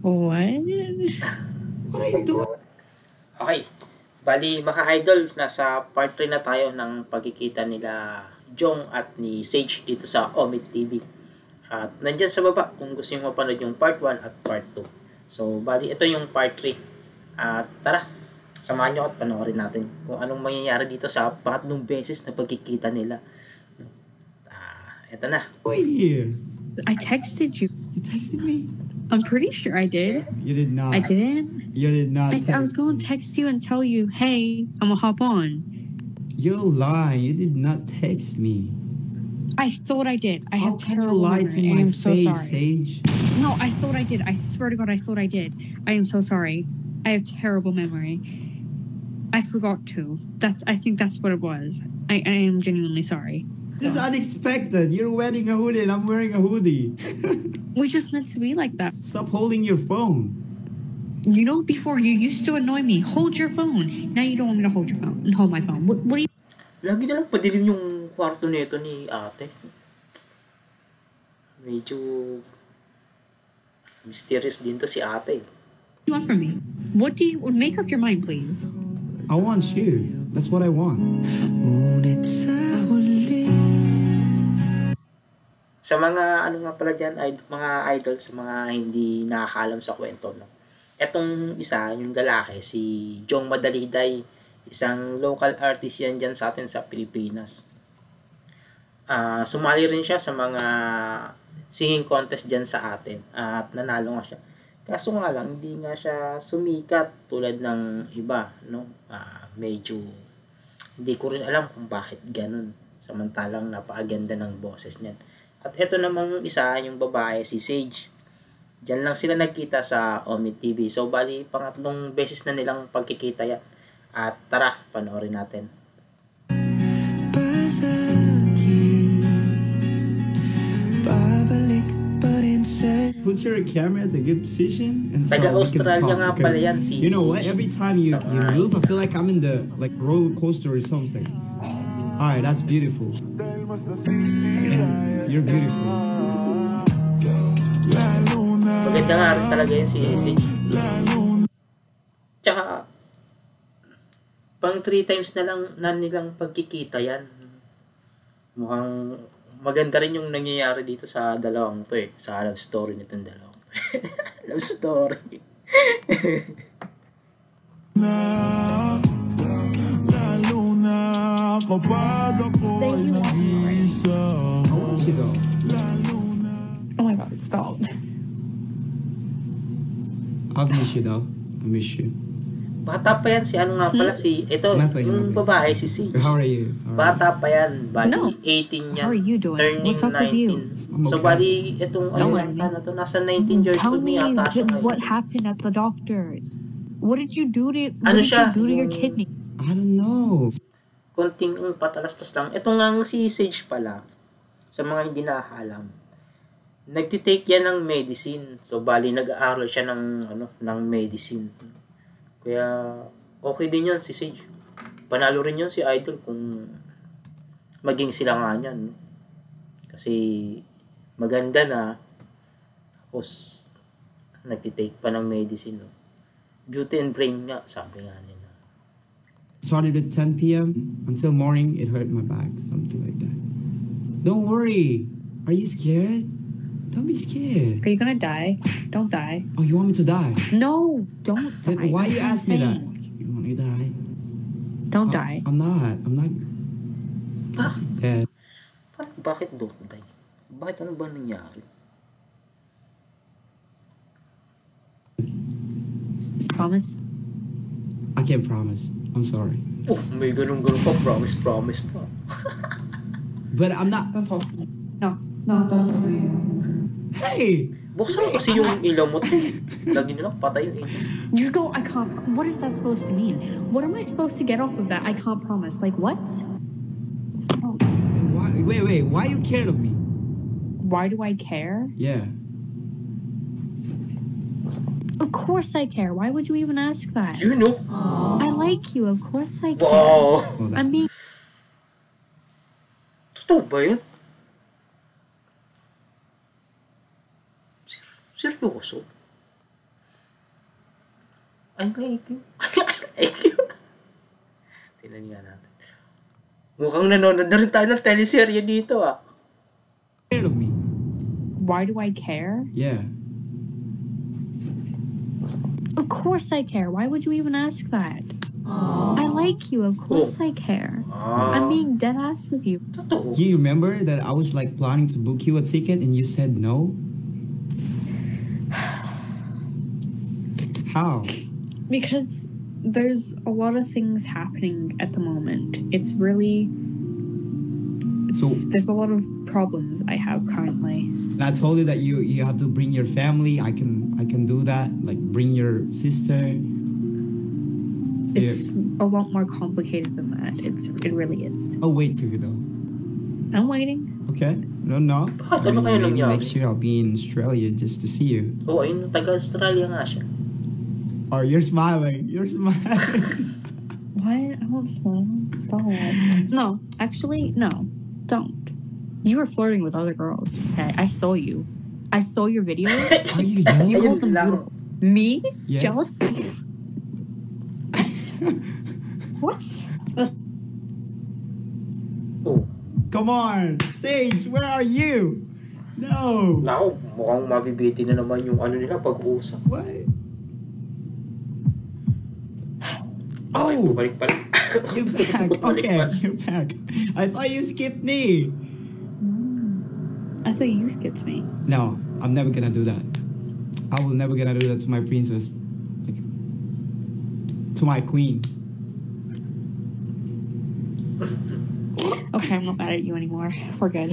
What? What are you doing? Okay. Bali, mga idol, nasa part 3 na tayo ng pagkikita nila Jong at ni Sage dito sa Omid TV. At nandyan sa baba kung gusto nyo mapanood yung part 1 at part 2. So, bali, ito yung part 3. At tara, samahan nyo at panoorin natin kung anong mangyayari dito sa pangatlong beses na pagkikita nila. Ito na. Wait here. I texted you. You texted me? I'm pretty sure I did. You did not. I didn't. You did not. I was going to text you and tell you, hey, I'm gonna hop on. You're lying. You did not text me. I thought I did. I How have can you terrible lie memory. to I my am so face, sorry. Sage? No, I thought I did. I swear to God, I thought I did. I am so sorry. I have terrible memory. I forgot to. I think that's what it was. I am genuinely sorry. This is unexpected. You're wearing a hoodie and I'm wearing a hoodie. We just meant to be like that. Stop holding your phone. You know, before you used to annoy me. Hold your phone. Now you don't want me to hold your phone. Hold my phone. What do you... Lagi na lang padilim yung kwarto nito ni ate. Medyo mysterious din to si ate. want from me? What do you... Make up your mind, please. I want you. That's what I want. Sa mga ano nga pala dyan, mga idol, sa mga hindi nakakalam sa kwento, no? Etong isa, yung lalaki, si Jong Madaliday, isang local artist yan dyan sa atin sa Pilipinas. Sumali rin siya sa mga singing contest dyan sa atin at nanalo nga siya. Kaso nga lang, hindi nga siya sumikat tulad ng iba, no? Medyo hindi ko rin alam kung bakit ganun. Samantalang napakaganda ng boses niyan. At eto namang isa, yung babae, si Sage. Diyan lang sila nagkita sa Omid TV. So, bali, pangatlong beses na nilang pagkikita yan. At tara, panoorin natin. Put your camera at a good position and so Taga-Australia nga pala yan, si you know what? Sage. Every time you move, I feel like I'm in the roller coaster or something. Alright, that's beautiful. Yeah, you're beautiful. Maganda nga rin talaga yun si Sage. Tsaka, pang 3 times na lang na nilang pagkikita yan. Mukhang maganda rin yung nangyayari dito sa dalawang to eh. Sa love story nitong dalawang to. Love story. Oh my God, stop. I'll miss you though. I miss you. Bata pa yan si ano nga pala si ito yung babae si Sage. How are you? Bata pa yan, bali No. 18 yan. How are you doing? Turning What's up with you? 19. So bali itong ano No, yata na to, nasa 19 years Tell old me ni ata siya what ngayon. happened at the doctor's. What did you do to Ano siya? your Yung kidney? I don't know. konting patalastas lang. Ito nga si Sage pala, sa mga hindi nakakalam, nagtitake yan ng medicine. So bali nag-aaral siya ng medicine. Kaya okay din yan si Sage. Panalo rin yun si Idol kung maging sila nga niyan. No? Kasi maganda na tapos nagtitake pa ng medicine. No? Beauty and brain nga, sabi nga nila. Started at 10 p.m. until morning, it hurt my back. Something like that. Don't worry. Are you scared? Don't be scared. Are you gonna die? Don't die. Oh, you want me to die? No, don't Then die. why you That's ask me that? insane. You want me to die? Don't die. I'm not. Bakit? Dead. Bakit don't die? Bakit ano ba nangyari? Promise? I can't promise. I'm sorry. Oh, may ganun-ganun pa. Promise pa. But I'm not. Don't talk to me. No, don't talk to me. Hey! Buksan mo kasi yung ilaw mo. Lagi nilang patay yung ilaw. You don't, I can't, what is that supposed to mean? What am I supposed to get off of that? I can't promise. Like, what? Oh, Wait. Why you cared of me? why do I care? Yeah. Of course I care. Why would you even ask that? You know? I like you. Of course I care. Wow! Hold on. I'm being... Totoo ba yun? Seryoso? I like you. I like you. Tingnan nga natin. Mukhang nanonood na rin tayo ng teleserye dito ah. Scared of me. Why do I care? Yeah. Of course I care. Why would you even ask that? I like you. Of course I care. I'm being dead ass with you. Totoo. You remember that I was like planning to book you a ticket and you said no? How? Because there's a lot of things happening at the moment. It's really... there's a lot of problems I have currently. And I told you that you have to bring your family. I can do that. Like bring your sister. So It's a lot more complicated than that. It really is. I'll wait for you though. I'm waiting. Okay? No. Bakit? Ano kaya Maybe nangyari? next year I'll be in Australia just to see you. Oo, ayun, taga-Australia nga siya. Oh, you're smiling. You're smiling. What? I won't smile. Stop. No, actually, no. Don't. You were flirting with other girls. Okay, I saw you. I saw your videos. Are you You jealous? called them lang. beautiful. Me? Yeah. Jealous? What? Oh. Come on, Sage. Where are you? No. Naku, mukhang mabibiti na naman yung ano nila pag-uusap. What? Okay, Oh. bumalik pa rin. You're back. Bumalik Okay, pa rin. you're back. I thought you skipped me. I thought you skipped me. No, I'm never gonna do that. I will never gonna do that to my princess. Like, to my queen. Okay, I'm not mad at you anymore. We're good.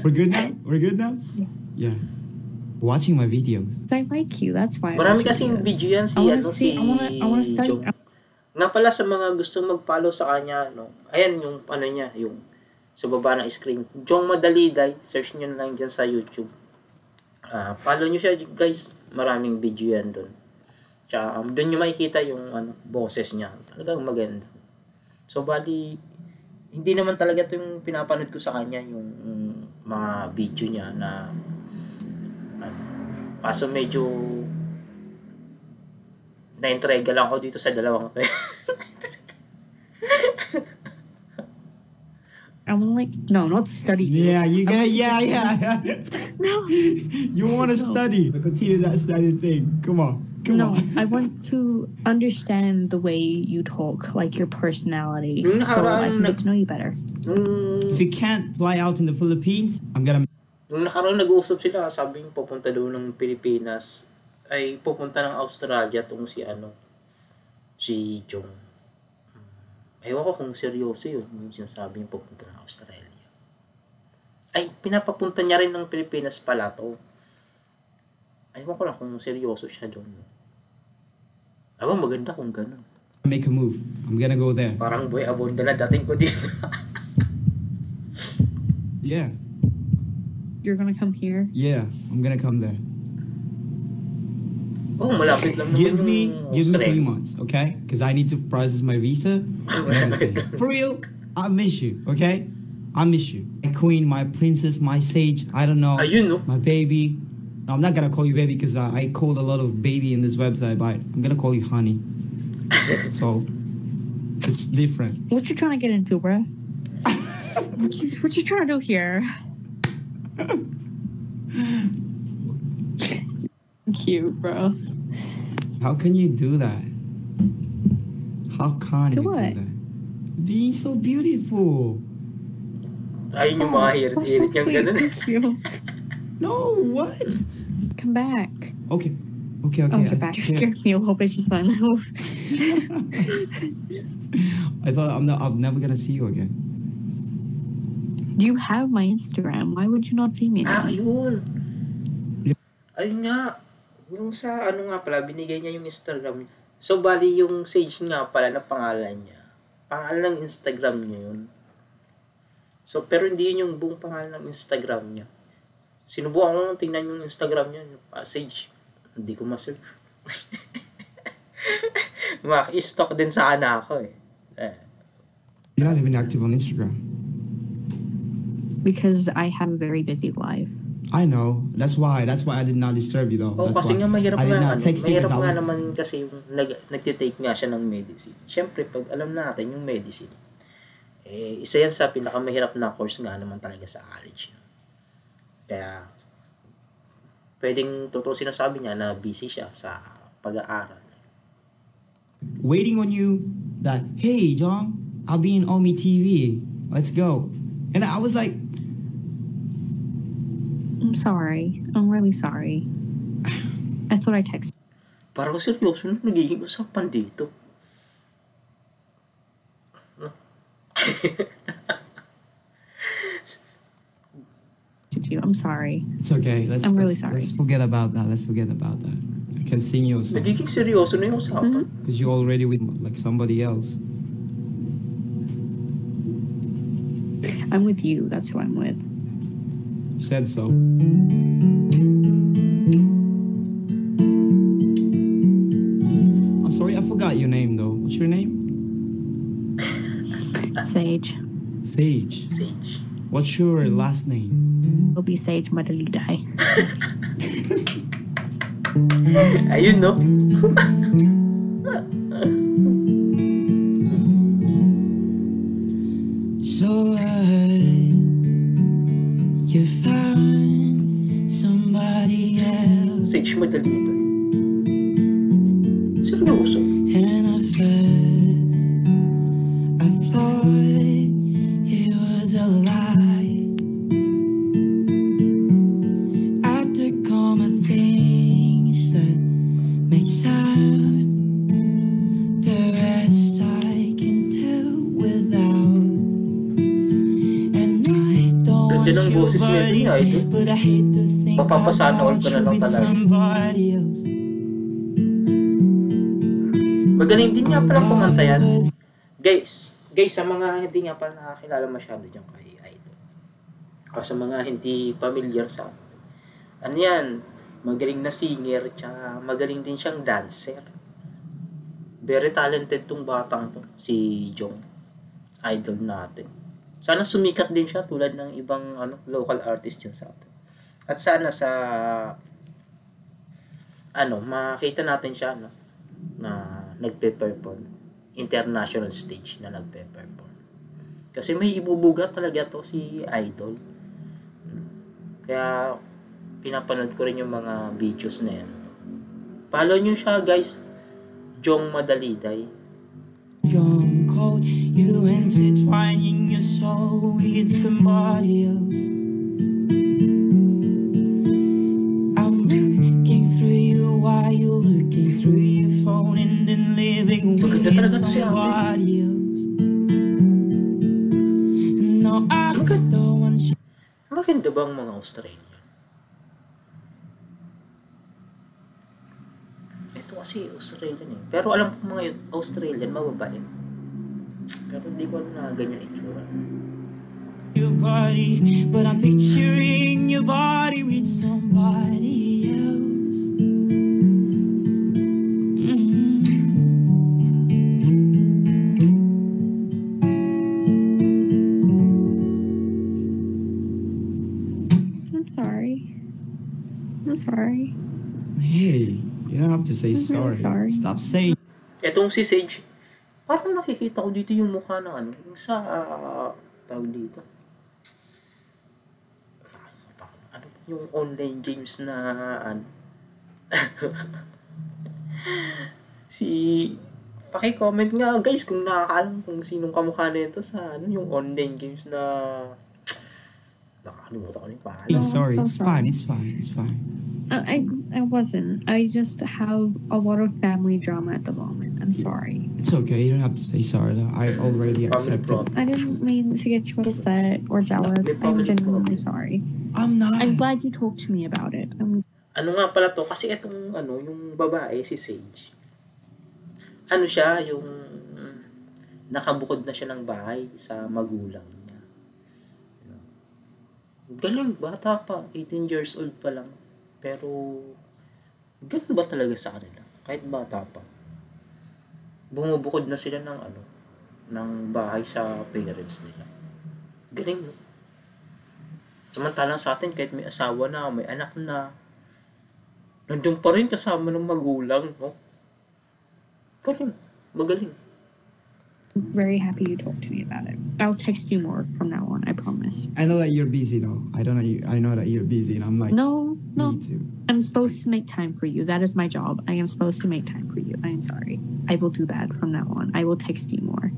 We're good now? We're good now? Yeah. Yeah. Watching my videos. I like you. That's why. I Marami watch kasing videos. video yan si, I wanna ano, see- si I wanna study- Jong. Nga pala sa mga gustong mag-follow sa kanya, no? Ayan yung ano niya, yung sa baba ng screen. Jong Madaliday, search nyo na lang dyan sa YouTube. Follow nyo siya guys, maraming video yan doon. Tsaka doon nyo makikita yung ano, boses niya. Talagang maganda. So bali, hindi naman talaga ito yung pinapanood ko sa kanya, yung mga video niya na ano, kaso medyo na-entrega lang ako dito sa dalawang to. I'm like, no, not study. Yeah, you got yeah. No. You want to No. study. Continue that study thing. Come on. No, I want to understand the way you talk, like your personality, Yung so I nakaraan can get to know you better. If you can't fly out in the Philippines, I'm gonna Nung nakaraan nag-uusap sila, sabi yung pupunta doon ng Pilipinas, ay pupunta ng Australia tong si Jong. Ewan ko kung seryoso yun, yung sinasabi yung pupunta ng Australia. Ay, pinapapunta niya rin ng Pilipinas pala to. Ewan ko lang kung seryoso siya doon. Aba, maganda kung ganun. make a move. I'm gonna go there. Parang boy abunda na dating ko dito. Yeah. You're gonna come here? Yeah. I'm gonna come there. Oh, malapit lang naman Give yung me 3 Australia. months, okay? Because I need to process my visa. and everything. For real, I miss you, okay? I miss you. My queen, my princess, my sage, I don't know. Ayun, no? My baby. No, I'm not gonna call you baby because I called a lot of baby in this website, but I'm gonna call you honey. So, it's different. What you trying to get into, bruh? what you trying to do here? Cute, bro. How can you do that? How can Do you what? do that? Being so beautiful. Ayun yung mga hirit-hirit yung ganun. No, what? Come back. Okay. Okay, Oh, okay. get back. You Yeah. scared me a little bit just then. I thought I'm never gonna see you again. You have my Instagram. Why would you not see me now? Ayun. Yep. Ayun nga. Yung sa ano nga pala, binigay niya yung Instagram niya. So, bali yung Sage nga pala na pangalan niya. Pangalan ng Instagram niya yun. So, pero hindi yun yung buong pangalan ng Instagram niya. Sinubukan ko nung tingnan yung Instagram niya. Sage. Hindi ko ma-search. Mak-stalk din sana ako eh. You're not even active on Instagram. Because I have a very busy life. I know. That's why I did not disturb you though. Oh, That's kasi why nga mahirap I did nga, not text you mahirap because I nga was naman kasi yung nagtitake nga siya ng medicine. Siyempre, pag alam natin yung medicine, isa yan sa pinakamahirap na course nga naman talaga sa college. Kaya, pwedeng totoo sinasabi niya na busy siya sa pag-aaral. waiting on you that, hey, John, I'll be in Omi TV. Let's go. And I was like, I'm sorry. I'm really sorry. I thought I texted Parang seryoso na nagiging usapan dito. you. I'm sorry. it's okay. I'm really sorry. Let's forget about that. Let's forget about that. I can sing you a song Nagiging seryoso na yung usapan. because you're already with like somebody else. I'm with you. That's who I'm with. You said so. I'm sorry, I forgot your name though. What's your name? Sage. Sage. Sage. What's your last name? It'll be Sage Madaliday. Ayun, no? So you found somebody else, Sage madalito. Seryoso. and at first I thought it was a lie. After common things that make sound, the rest I can do without. And I don't Ganda ng want you, boses nito ni Idol. but I hate to think Mapapasana all about ka na you lang with talaga. somebody else. Magaling din nga pala kumanta yan. Guys, sa mga hindi nga pala nakakilala masyado dyan kay Idol. O sa mga hindi familiar sa ano yan, magaling na singer, tsaka magaling din siyang dancer. Very talented tong batang to, si Jong. Idol natin. Sana sumikat din siya tulad ng ibang local artist yun sa atin. At sana sa makita natin siya na nagpe-perform international stage na nagpe-perform. Kasi may ibubuga talaga to si Idol. Kaya pinapanood ko rin yung mga videos na yan. Follow nyo siya guys. Jong Madaliday. Gone cold, you intertwining your soul with somebody else. I'm looking through you while you're looking through your phone and then living with Maganda talaga to si Ate. somebody else. No, I Maganda. don't want you. Maganda ba ang mga Australian? Ito kasi Australian eh. Pero alam ko mga Australian mababae. Pero hindi ko alam na ganyan itsura. Your body, but I'm picturing your body with somebody else. I'm sorry. I'm sorry. Hey, you don't have to say I'm really sorry. Stop saying. Etong si Sage, parang nakikita ko dito yung mukha ng yung sa tawag dito. Ano ba yung online games na paki-comment nga guys kung nakakaalam kung sinong kamukha nito sa yung online games na nakakalimutan ko na yung pangalan. No, Sorry, so it's sorry. fine, it's fine, it's fine. I wasn't. I just have a lot of family drama at the moment. I'm sorry. It's okay, you don't have to say sorry. I already Family accepted. problem. I didn't mean to get you upset or jealous. May I'm family genuinely problem. sorry. I'm not. I'm glad you talked to me about it. Ano nga pala to? Kasi itong yung babae, si Sage. Ano siya, yung nakabukod na siya ng bahay sa magulang niya. Galing, bata pa. 18 years old pa lang. Pero, ganun ba talaga sa kanila? Kahit bata pa. Bumubukod na sila ng ng bahay sa parents nila. Galing, no? Samantalang sa atin, kahit may asawa na, may anak na, nandun pa rin kasama ng magulang, no? Galing. Magaling. Very happy you talked to me about it. I'll text you more from now on, I promise. I know that you're busy though. I know that you're busy, and I'm like, No. me too. I'm supposed to make time for you. That is my job. I am supposed to make time for you. I am sorry. I will do that from now on. I will text you more.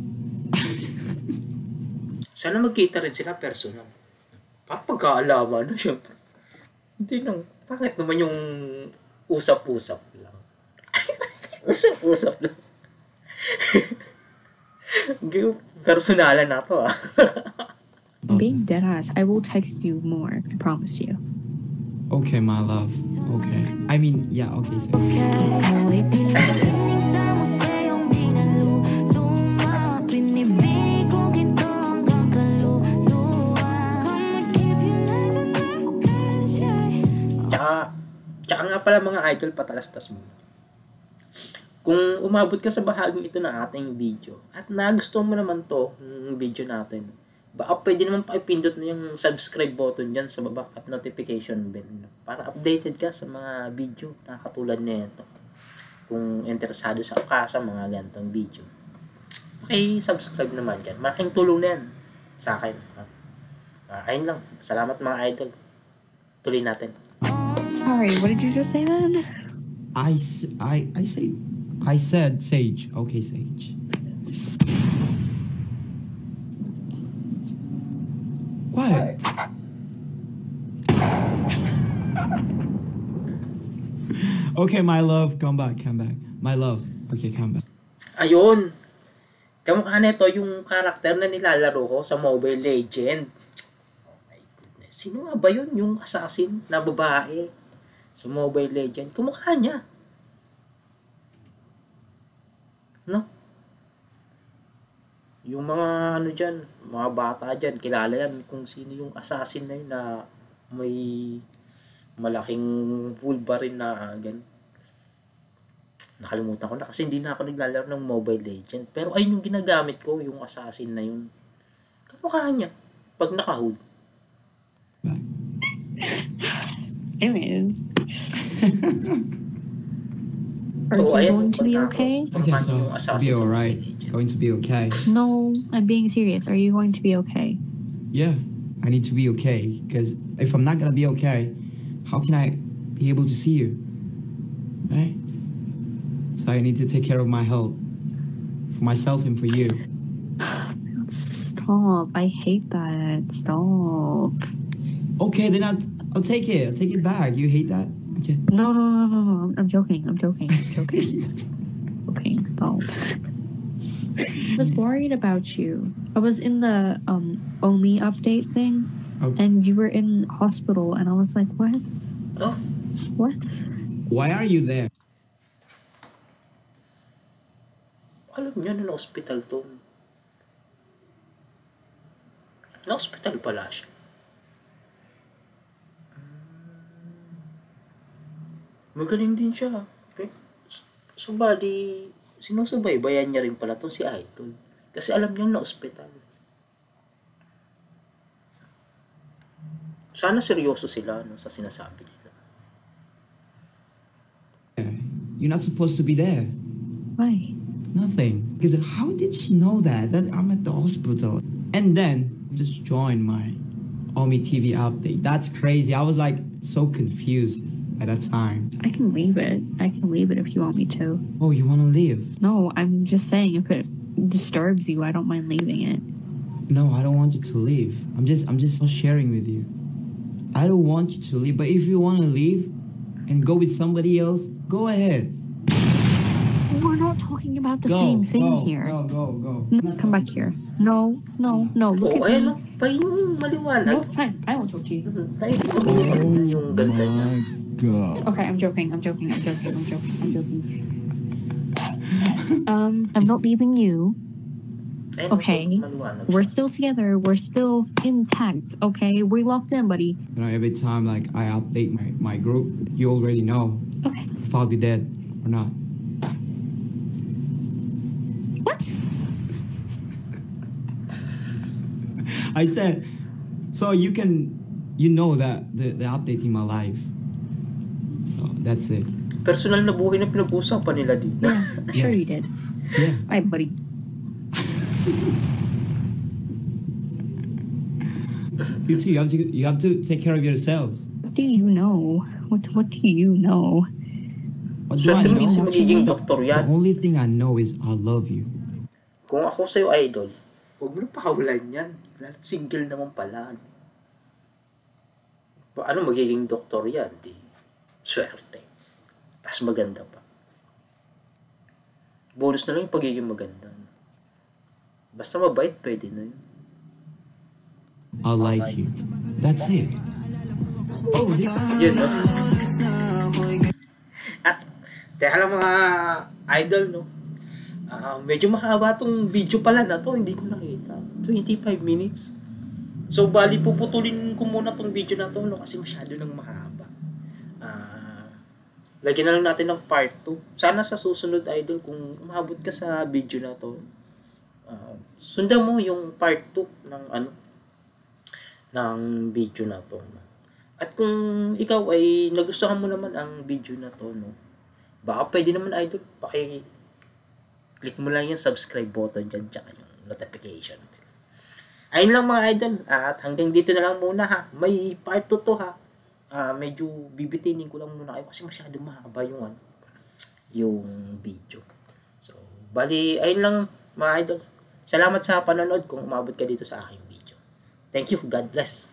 Sana magkita rin sila personal. Para pagkaalaman, no? Siyempre. Hindi nang, bakit naman yung usap-usap lang? Usap-usap lang. Personalan na to, ah. I'm being dead ass. I will text you more. I promise you. Okay, my love. Okay. I mean, yeah. Okay. So. Tsaka nga pala mga idol, patalastas mo. Kung umabot ka sa bahaging ito ng ating video at nagustuhan mo naman to, yung video natin, baka pwede naman pakipindot na yung subscribe button dyan sa baba at notification bell para updated ka sa mga video na katulad nito. Kung interesado ka sa mga ganitong video, subscribe naman dyan. Malaking tulong na yan sa akin. Ayun lang. Salamat mga idol. Tuloy natin. Sorry, what did you just say then? I said Sage. Okay, Sage. What? Okay, my love, come back. My love, okay, come back. Ayun. Kamukha nito yung karakter na nilalaro ko sa Mobile Legend. Oh my goodness. Sino nga ba yun? Yung assassin na babae sa Mobile Legend. Kamukha niya. No? Yung mga ano dyan, mga bata dyan, kilala yan kung sino yung assassin na yun na may malaking Wolverine na gan. Nakalimutan ko na kasi hindi na ako naglalaro ng Mobile Legend. Pero ayun yung ginagamit ko, yung assassin na yun. Kamukha niya pag naka-hold. Anyways. Are So, you ayan, going to be pagkatapos, okay? Okay, yung so assassin be sa alright. Mobile Legend. Going to be okay. No, I'm being serious. Are you going to be okay? Yeah, I need to be okay because if I'm not gonna be okay, how can I be able to see you? Right? So I need to take care of my health for myself and for you. Stop. I hate that. Stop. Okay, then I'll take it. I'll take it back. You hate that? Okay. No. I'm joking. Okay, stop. I was worried about you. I was in the OMI update thing, and you were in hospital, and I was like, what? Oh, What? Why are you there? alam niya na hospital to. Na-hospital pala siya. Magaling din siya. So, bali, sinusubaybayan niya rin pala itong si Idol. Kasi alam niya na-hospital. Sana seryoso sila no, sa sinasabi nila. You're not supposed to be there. Why? Nothing. Because how did she know that I'm at the hospital? And then just joined my OMI TV update. That's crazy. I was like so confused at that time. I can leave it. I can leave it if you want me to. Oh, you want to leave? No, I'm just saying if it disturbs you, I don't mind leaving it. No, I don't want you to leave. I'm just sharing with you. I don't want you to leave, but if you want to leave and go with somebody else, go ahead. We're not talking about the same thing here. Go. No, come back here. No. Look Oh, at ayan me. no, pa yung maliwanag. No, fine. I won't talk to you. Nakikita ko yung ganda niya. God. Okay, I'm joking. I'm not leaving you. Ayun, Okay. maliwanag We're siya. still together. We're still intact. Okay, we're locked in, buddy. You know, every time like I update my group, you already know Okay. if I'll be dead or not. What? I said, so you can you know that the update in my life. So that's it. Personal na buhay na pinag-uusapan nila dito. Yeah, sure you did. Yeah. Hi, buddy. You too. You have to take care of yourself. What do you know? What do you know? What do I Swerte mo know? minsan magiging doktor The yan. only thing I know is I love you. Kung ako sa'yo, idol, huwag mo na pahawalan yan. Lalo't single naman pala. Ano magiging doktor yan? Di, swerte. Tapos maganda pa. Bonus na lang yung pagiging maganda. Basta mabait, pwede na yun. I like you. That's it. Oh, Yun, no? At, teka lang mga idol, no? Medyo mahaba tong video pala na to, hindi ko nakita. 25 minutes. So, bali puputulin ko muna tong video na to, no? Kasi masyado nang mahaba. Lagyan na lang natin ng part 2. Sana sa susunod, idol, kung umabot ka sa video na to, sundan mo yung part 2 ng video na to. At kung ikaw ay nagustuhan mo naman ang video na to, no? Baka pwede naman, idol, click mo lang yung subscribe button dyan, tsaka yung notification bell. Ayun lang mga idol, at hanggang dito na lang muna ha. May part 2 to ha. Medyo bibitinin ko lang muna kayo kasi masyado mahaba yung video. So, bali, ayun lang mga idol. Salamat sa panonood kung umabot ka dito sa aking video. Thank you. God bless.